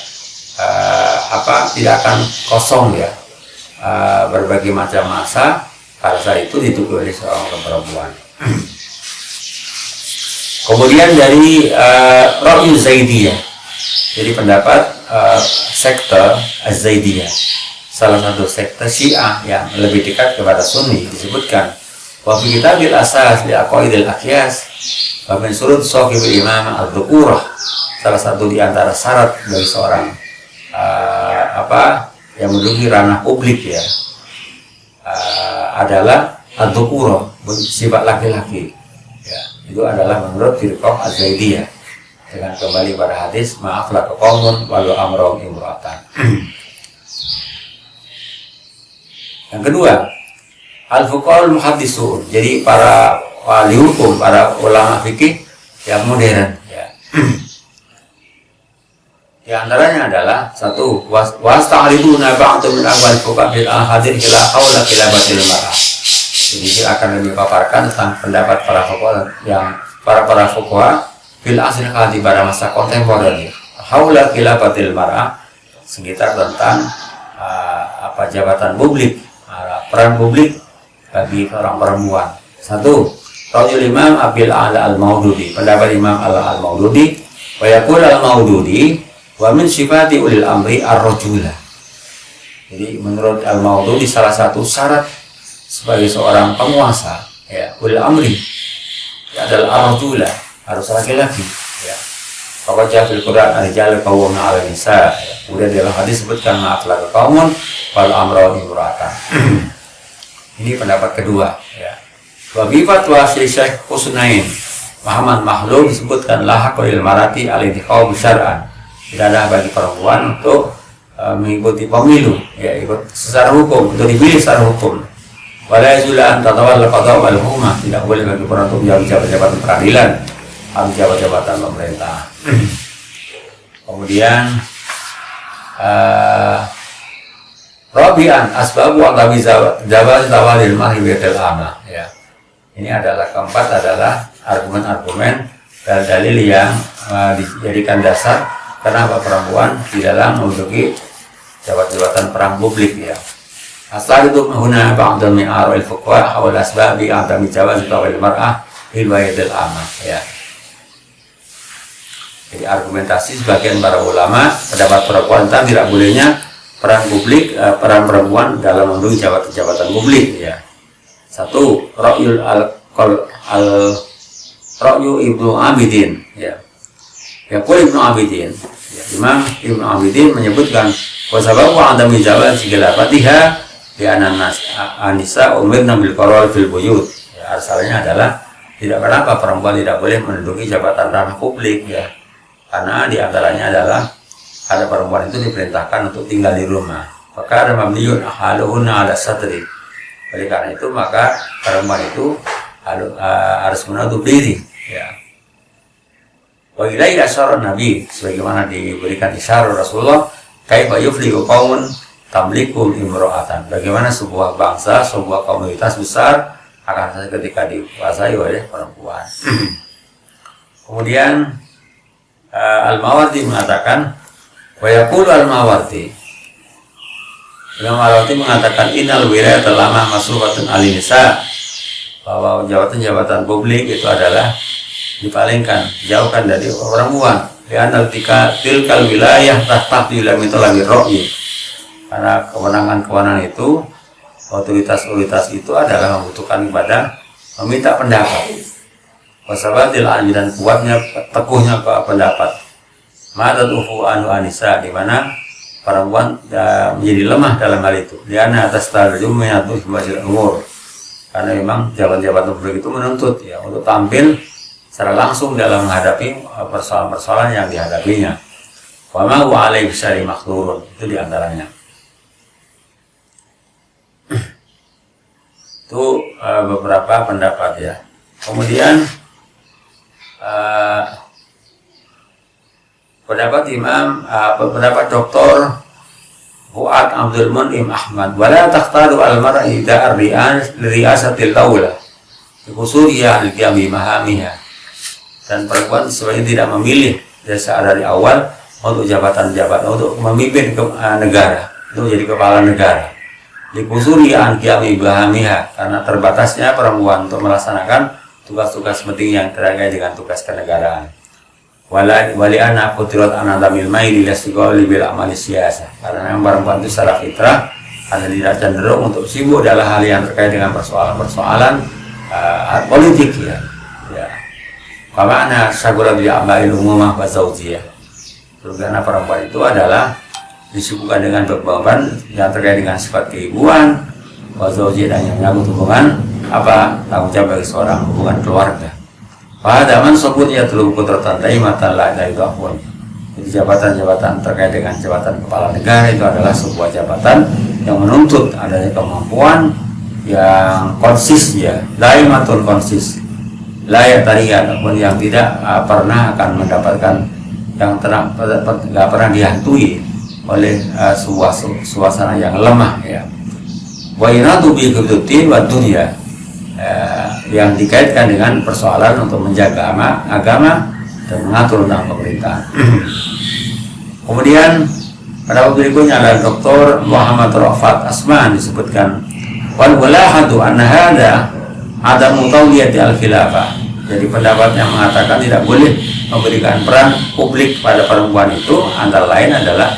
tidak akan kosong ya. Berbagai macam masa pada itu dituduh oleh seorang perempuan. Kemudian dari Ra'yu Zaidiyah, jadi pendapat sekte Az-Zaidiyah, salah satu sekte Syiah yang lebih dekat kepada Sunni, disebutkan wa fi kitabil asas li aqaidil aqyas wa min surut sahibul imam ad-dhukurah, salah satu di antara syarat bagi seorang yang menduduki ranah publik ya, adalah ad-dhukurah, sifat laki-laki ya. Itu adalah menurut firqah Az-Zaidiyah, dengan kembali pada hadis ma'af la qaumun walau amrahum imra'atan. Yang kedua, al-fuqaha al-muhaddisun, jadi para wali hukum, para ulama fikih yang modern ya. Di antaranya adalah satu, wasta'riduna ba'du min awal fuqaha bil ahadir ila haula kilabatil mar'ah. Jadi akan lebih paparkan tentang pendapat para fuqaha bil asr hadi pada masa kontemporer, haula kilabatil mar'ah, sekitar tentang jabatan publik, peran publik bagi orang perempuan. Satu, Ra'yul Imam Abil A'la Al-Maududi, pendapat Imam Al-Maududi, wa yaqul Al-Maududi wa min sifati ulil amri ar-rajula. Jadi menurut Al-Maududi salah satu syarat sebagai seorang penguasa, ya, ulil amri ya, adalah ar-rajula, harus laki-laki, ya. Pokoknya fil Quran ar-rijalu qawwamuna 'ala nisa. Kemudian dalam hadis sebutkan ma'aflaka qaumun wal amru imra'atan. Ini pendapat kedua, ya. Wa bi fatwa Syekh Husnain Muhammad Mahlum disebutkan lahaqul marati al-intikhab syar'an. Tidak ada bagi perempuan untuk mengikuti pemilu, ya, ikut secara hukum, untuk dipilih secara hukum. Wala yajulan tatawalla qada wal hukmah, tidak boleh bagi perempuan untuk menjabat jabatan peradilan atau jabatan pemerintah. Kemudian Rabi'an asbabu atawi jawaz tawalil mahri bil amah, ya. Ini adalah keempat adalah argumen-argumen dan dalil yang dijadikan dasar kenapa perempuan di dalam menduduki jabatan perang publik, ya. Asal itu menghuna ba'dal min ara'il fuqaha wal asbabi atami jawaz tawalil mar'ah bil bil amah, ya. Jadi argumentasi sebagian para ulama pendapat perempuan tentang tidak bolehnya peran publik, peran perempuan dalam menduduki jabatan publik, ya. Satu, Ra'yu Ibnu Abidin, ya. Yaqul Ibnu Abidin, ya. Imam Ibnu Abidin menyebutkan wasababu adami jawaz khilafatiha di anisa umirna bil qarar fil buyut. Ya, asalnya adalah tidak kenapa perempuan tidak boleh menduduki jabatan ranah publik, ya. Karena di antaranya adalah ada perempuan itu diperintahkan untuk tinggal di rumah. Maka ada mabniun ahaluhunna ala satri. Oleh karena itu maka perempuan itu harus menutup diri, ya. Wa ilaihi asyara Nabi, sebagaimana diberikan isyarat Rasulullah, kaifa yuflihu qaumun tamlikum imra'atan. Bagaimana sebuah bangsa, sebuah komunitas besar akan ketika dikuasai oleh perempuan. Kemudian Al-Mawardi mengatakan, wa yaqulu Al-Mawardi, Imam Al-Mawardi mengatakan innal wilayah lama masrufatun al-nisa, bahwa jabatan-jabatan publik itu adalah dipalingkan, jauhkan dari perempuan. Li'anna tilkal wilayah tahta ila mitlabi ra'yi. Karena kewenangan-kewenangan itu, otoritas-otoritas itu adalah membutuhkan kepada meminta pendapat. Wasabatil anji, dan kuatnya, teguhnya ke pendapat. Ma'adat ufu anu anisa, di mana perempuan menjadi lemah dalam hal itu. Liana atas tarjum menyatu sebagai umur. Karena memang jabatan-jabatan publik itu menuntut, ya, untuk tampil secara langsung dalam menghadapi persoalan-persoalan yang dihadapinya. Wa ma huwa alaihi bisyari makhdurun, itu diantaranya. Itu beberapa pendapat, ya. Kemudian pendapat Dr. Fuad Abdul Munim Ahmad, wala takhtaru al-mar'i da'ar riasatil dawlah biqusuriha al-qiyami mahamiha. Dan perempuan sebenarnya tidak memilih dari awal untuk jabatan-jabatan, untuk memimpin negara, untuk menjadi kepala negara. Biqusuriha al-qiyami mahamiha, karena terbatasnya perempuan untuk melaksanakan tugas-tugas penting yang terkait dengan tugas kenegaraan. Wali anak putrat anadamil maili lasigoli bil amali siasa, karena memang perempuan itu secara fitrah ada tidak cenderung untuk sibuk dalam hal yang terkait dengan persoalan-persoalan politik, ya. Karena sagura bil amali umumah wa zaujiyah. Karena perempuan itu adalah disibukkan dengan beban yang terkait dengan sifat keibuan, wa zaujiyah, dan yang menyangkut hubungan tanggung jawab bagi seorang hubungan keluarga. Pada man sebutnya teluh putratan daimatan la dari pun. Jadi jabatan-jabatan terkait dengan jabatan kepala negara itu adalah sebuah jabatan yang menuntut adanya kemampuan yang konsis, ya, daimatun konsis, layak tarian, ataupun yang tidak pernah akan mendapatkan yang nggak pernah dihantui oleh sebuah suasana yang lemah, ya. Wa inatu bi kebutuhan wa dunia, yang dikaitkan dengan persoalan untuk menjaga agama dan mengatur tentang pemerintahan. Kemudian Pendapat berikutnya adalah Dr. Muhammad Rafat Asman disebutkan wal walahatu anna hada adamu tawliyati al-khilafah. Jadi pendapat yang mengatakan tidak boleh memberikan peran publik pada perempuan itu antara lain adalah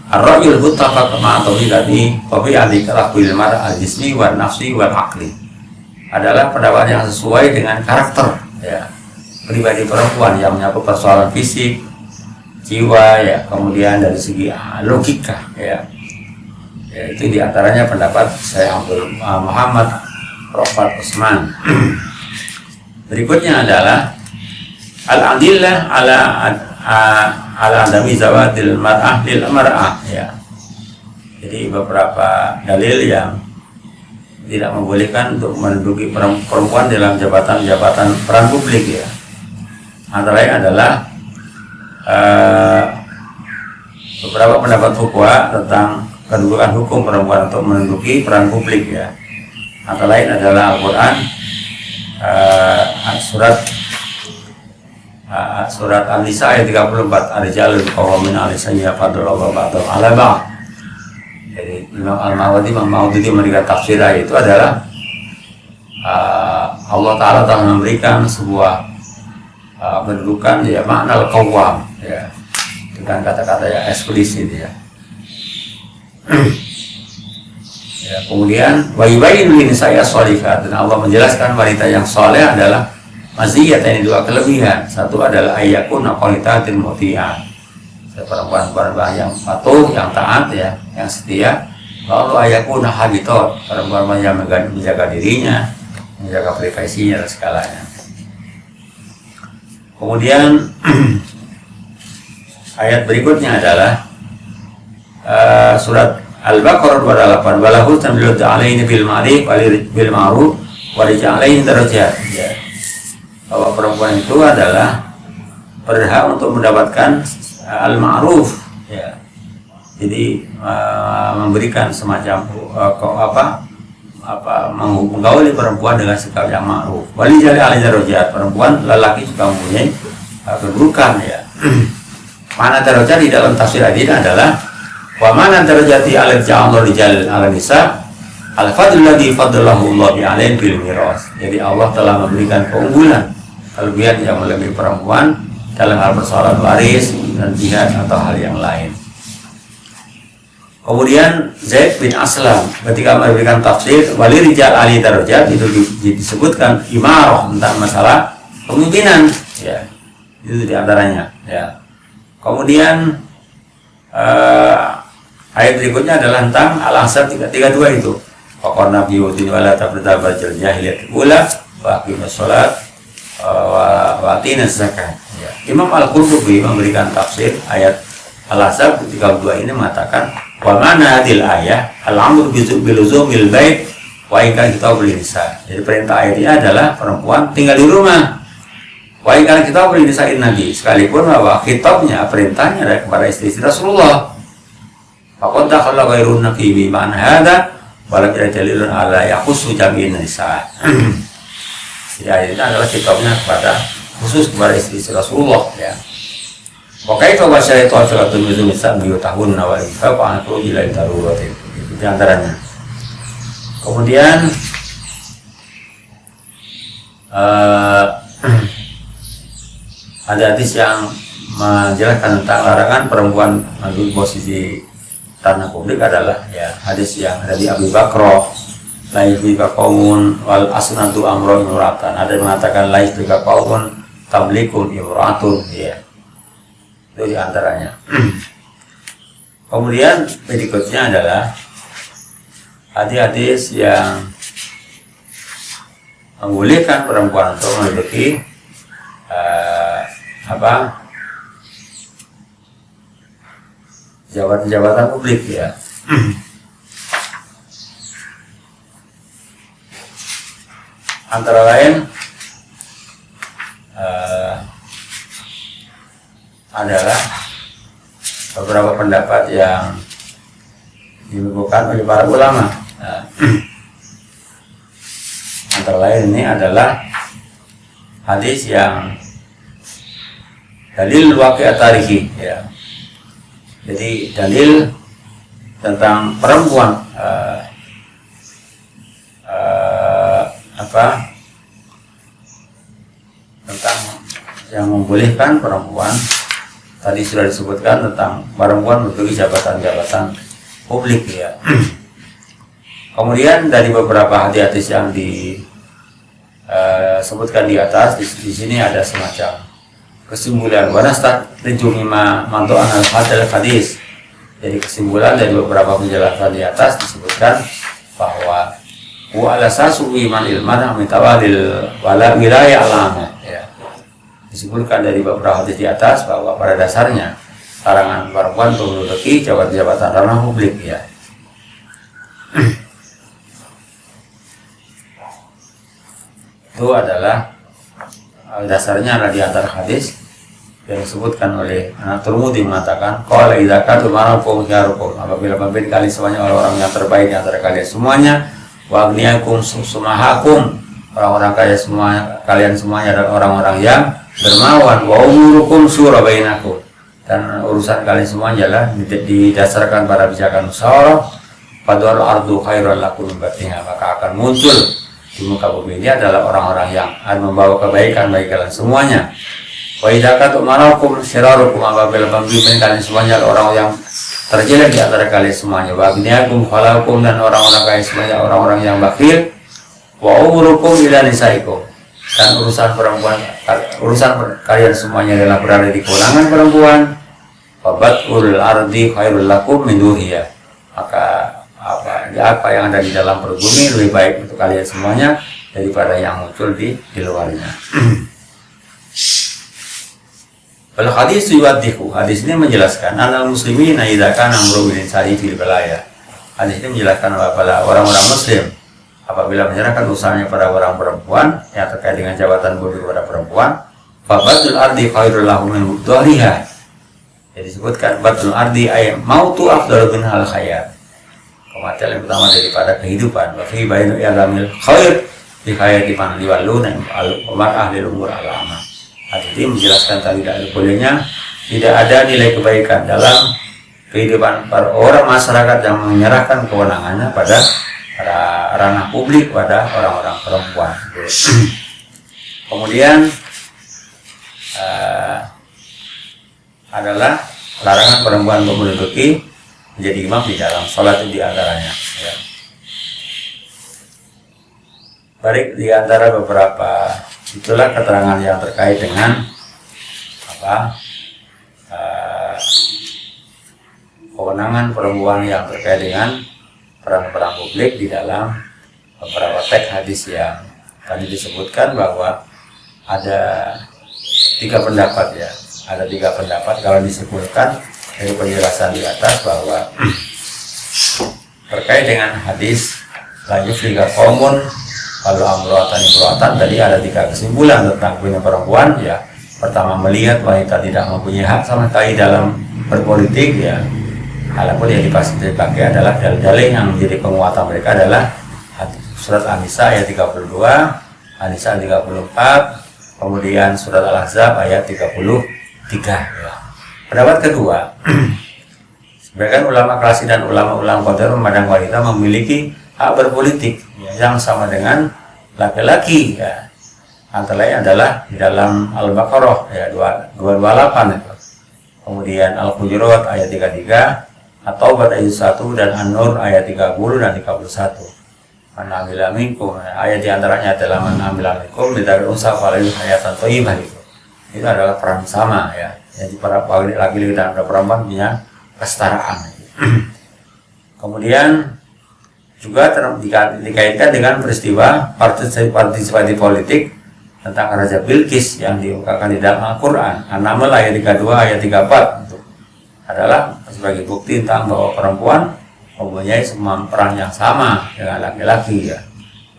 ar-ra'yul muttafaq ma'a tawhidati wa fi al-qalbil mar'a al-jismi wa nafsi wal aqli. Adalah pendapat yang sesuai dengan karakter ya pribadi perempuan yang menyangkut persoalan fisik, jiwa ya, kemudian dari segi logika ya. Ya, itu diantaranya pendapat saya Muhammad Rafat Usman. Berikutnya adalah al-adillah ala adami zawadil mar'ah lil mar'ah ya. Jadi beberapa dalil yang tidak membolehkan untuk menduduki perempuan dalam jabatan-jabatan peran publik ya. Antara lain adalah beberapa pendapat fuqaha tentang kedudukan hukum perempuan untuk menduduki peran publik ya. Antara lain adalah Al-Quran surat An-Nisa ayat 34 ar-rijalu qawwamun 'ala an-nisa'i fadlallahu ba'dahum 'ala ba'd. Jadi Imam Al-Mawardi memberikan tafsir itu adalah Allah Ta'ala telah memberikan sebuah kedudukan ya makna al-qawwam ya dengan kata-kata yang eksplisit ya. Ya, kemudian wa yubayyinu lin-nisa'i as-shalihat, dan Allah menjelaskan wanita yang saleh adalah maziyat, ini dua kelebihan. Satu adalah ayyakuna qanitatin muti'ah, perempuan-perempuan yang patuh, yang taat ya, yang setia. Lalu ayyakuna habitat, perempuan yang menjaga dirinya, menjaga privasinya dan segalanya. Kemudian ayat berikutnya adalah surat Al-Baqarah 28 walahu tamlilu ta'alaini bil ma'ruf wa rijalaini darajat ya. Bahwa perempuan itu adalah berhak untuk mendapatkan al-ma'ruf ya. Jadi memberikan semacam menggauli perempuan dengan sikap yang ma'ruf. Wali jali alai darajat, perempuan lelaki juga mempunyai kedudukan ya. Mana darajat di dalam tafsir hadis adalah wa mana darajati alal ja'al rijal ala nisa al-fadlul ladzi faddalahu Allah bi'alain bil miras. Jadi Allah telah memberikan keunggulan, kelebihan yang melebihi perempuan dalam hal persoalan waris dan jihad atau hal yang lain. Kemudian Zaid bin Aslam ketika memberikan tafsir wali rijal ali darajat itu disebutkan imarah tentang masalah kepemimpinan ya. Itu diantaranya ya. Kemudian ayat berikutnya adalah tentang Al-Ahzab 32 itu. Faqarna fi buyutin wa la tabarrajna jahiliyat ula wa aqimus shalat wa atinaz zakat. Ya. Imam Al-Qurtubi memberikan tafsir ayat Al-Ahzab 32 ini mengatakan wa mana hadil ayah al-amru biluzumil bait wa ikan kita nisa. Jadi perintah ayat ini adalah perempuan tinggal di rumah. Wa ikan kita nisain Nabi, sekalipun bahwa kitabnya perintahnya adalah kepada istri Rasulullah. Faqad dakhala ghairun nabi bi man hada wa la dalilun ala yakhussu jami'in nisa. Jadi ayat ini adalah kitabnya kepada khusus kepada istri Rasulullah ya. Pokoknya coba saya tahu satu misal tahun nawai apa aku bila darurat itu di antaranya. Kemudian ada hadis yang menjelaskan tentang larangan perempuan menduduki posisi tanah publik adalah ya hadis yang ada di Abu Bakr laifika qaumun wal asnatu amrun imratan. Ada yang mengatakan laifika qaumun tamlikun imratun ya. Itu diantaranya. Kemudian berikutnya adalah hadis-hadis yang membolehkan perempuan untuk menduduki jabatan-jabatan publik ya. Antara lain adalah beberapa pendapat yang dibukukan oleh para ulama. Antara lain ini adalah hadis yang dalil waqi'at tarihi ya. Jadi dalil tentang perempuan tentang yang membolehkan perempuan, tadi sudah disebutkan tentang perempuan menduduki jabatan-jabatan publik ya. Kemudian dari beberapa hadis yang disebutkan di atas, di sini ada semacam kesimpulan wanastat rijumima mantu'an al-hadis. Jadi kesimpulan dari beberapa penjelasan di atas disebutkan bahwa wa alasasu iman ilman amitawalil wala wilayah alama ya. Disebutkan dari beberapa hadis di atas bahwa pada dasarnya larangan perempuan untuk menduduki jabatan-jabatan ranah publik ya. Itu adalah dasarnya ada di antara hadis yang disebutkan oleh At-Tirmidzi mengatakan qala idza katu marakum kharukum, apabila pemimpin kalian semuanya orang-orang yang terbaik di antara kalian semuanya, wa agniyakum sumahakum, orang-orang kaya semua kalian semuanya adalah orang-orang yang dermawan, wa umurukum syura bainakum, dan urusan kalian semuanya adalah didasarkan pada pijakan musyawarah, padwal ardu khairul lakum min batiha, maka akan muncul di muka bumi ini adalah orang-orang yang akan membawa kebaikan bagi kalian semuanya. Wa idza katu marakum syirarukum, apabila pemimpin kalian semuanya adalah orang yang terjelek di antara kalian semuanya, wa agniyakum khalakum, dan orang-orang kaya semuanya orang-orang yang bakhil, wa umurukum ila nisaikum, dan urusan kalian semuanya adalah berada di kewenangan perempuan, fabatul ardi khairul lakum min duhiya, maka apa yang ada di dalam perut bumi lebih baik untuk kalian semuanya daripada yang muncul di luarnya. Wal hadis yuwaddihu, hadis ini menjelaskan anal muslimin idza kana amru bin sari fil balaya. Hadis ini menjelaskan bahwa orang-orang muslim apabila menyerahkan usahanya pada orang perempuan yang terkait dengan jabatan publik kepada perempuan, fa badul ardi khairul lahum min mudhariha. Jadi disebutkan badul ardi ay mautu afdalu min hal khayat, kematian yang pertama daripada kehidupan. Wa fi bainu yalamil khair bi khayati man liwalluna al-umar ahli umur al-amah. Hadis ini menjelaskan tadi tidak bolehnya tidak ada nilai kebaikan dalam kehidupan para orang masyarakat yang menyerahkan kewenangannya pada ranah publik pada orang-orang perempuan. Kemudian adalah larangan perempuan untuk menduduki menjadi imam di dalam sholat di antaranya ya. Baik, di antara beberapa itulah keterangan yang terkait dengan kewenangan perempuan yang terkait dengan peran-peran publik di dalam beberapa teks hadis yang tadi disebutkan, bahwa ada 3 pendapat ya. Ada 3 pendapat kalau disebutkan dari penjelasan di atas bahwa terkait dengan hadis lanjut liga komun kalau amroatan tadi ada 3 kesimpulan tentang punya perempuan ya. Pertama, melihat wanita tidak mempunyai hak sama sekali dalam berpolitik ya. Walaupun yang dipakai adalah dalil yang menjadi penguatan mereka adalah surat An-Nisa ayat 32, An-Nisa 34, kemudian surat Al-Ahzab ayat 33 ya. Pendapat kedua, sebagian ulama klasik dan ulama-ulama kontemporer memandang wanita memiliki hak berpolitik ya, yang sama dengan laki-laki ya. Antara lain adalah di dalam Al-Baqarah ya 228 ya. Kemudian Al-Hujurat ayat 33, At-Taubah ayat 1, dan An-Nur ayat 30 dan 31. Man amila minkum, ayat diantaranya adalah man amila minkum bidari unsa falahu hayatan thayyibah. Itu adalah peran sama ya. Jadi para laki-laki dan perempuan punya kesetaraan. Kemudian juga dikaitkan dengan peristiwa partisipasi politik tentang Raja Bilqis yang diungkapkan di dalam Al-Quran. An-Naml ayat 32 ayat 34 itu adalah sebagai bukti tentang bahwa perempuan mempunyai semua peran yang sama dengan laki-laki ya.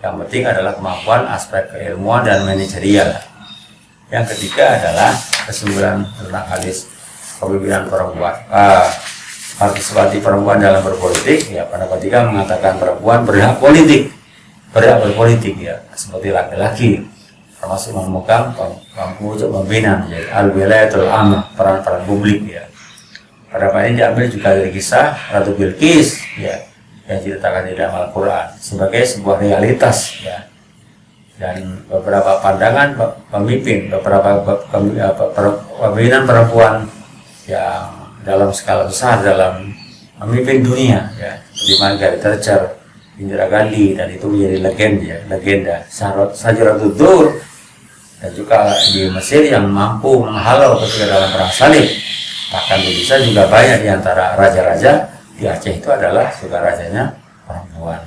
Yang penting adalah kemampuan aspek keilmuan dan manajerial. Yang ketiga adalah kesimpulan tentang hadis kepemimpinan perempuan, partisipasi perempuan dalam berpolitik ya. Pada ketiga mengatakan perempuan berhak berpolitik ya, seperti laki-laki, termasuk menemukan mampu untuk membina al-wilayatul amah, peran-peran publik ya. Beberapa ini diambil juga dari kisah Ratu Bilqis ya, yang diceritakan di dalam Al-Quran sebagai sebuah realitas ya. Dan beberapa pandangan pemimpin, beberapa pemimpinan perempuan yang dalam skala besar dalam memimpin dunia ya, seperti Margaret Thatcher, Indira Gandhi, dan itu menjadi legenda Sajaratul Dur. Dan juga di Mesir yang mampu menghalau ketika dalam perang salib. Bahkan di Indonesia juga banyak di antara raja-raja di Aceh itu adalah juga rajanya perempuan.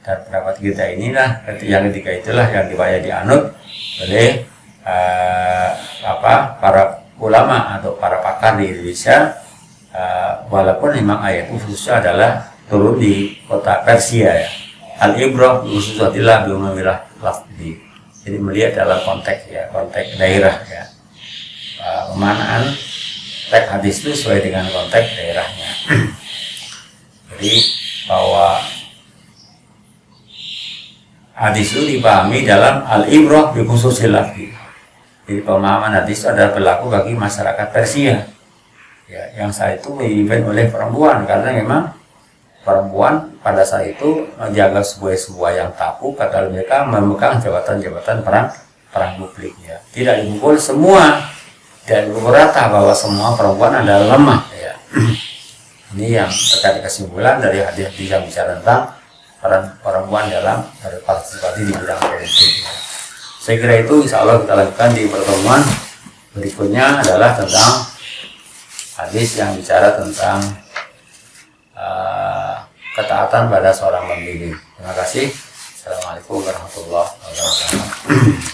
Dan pendapat kita inilah yang ketiga itulah yang banyak dianut oleh para ulama atau para pakar di Indonesia, walaupun memang ayat itu khususnya adalah turun di kota Persia ya. Al-ibrah khususatilah biumamirah lafdi. Jadi melihat dalam konteks ya, konteks daerah ya. Pemanaan teks hadis itu sesuai dengan konteks daerahnya. Jadi bahwa hadis itu dipahami dalam al-ibrah bi khususil lafzi. Jadi pemahaman hadis itu adalah berlaku bagi masyarakat Persia. Ya, yang saat itu dipimpin oleh perempuan karena memang perempuan pada saat itu menjaga sebuah yang tabu, kata mereka memegang jabatan-jabatan perang publik ya. Tidak dipukul semua dan dipukul rata bahwa semua perempuan adalah lemah ya. Ini yang terkait kesimpulan dari hadis yang bicara tentang peran perempuan dalam berpartisipasi di bidang politik. Saya kira itu insya Allah kita lakukan di pertemuan berikutnya adalah tentang hadis yang bicara tentang ketaatan pada seorang pemimpin. Terima kasih. Assalamualaikum warahmatullahi wabarakatuh.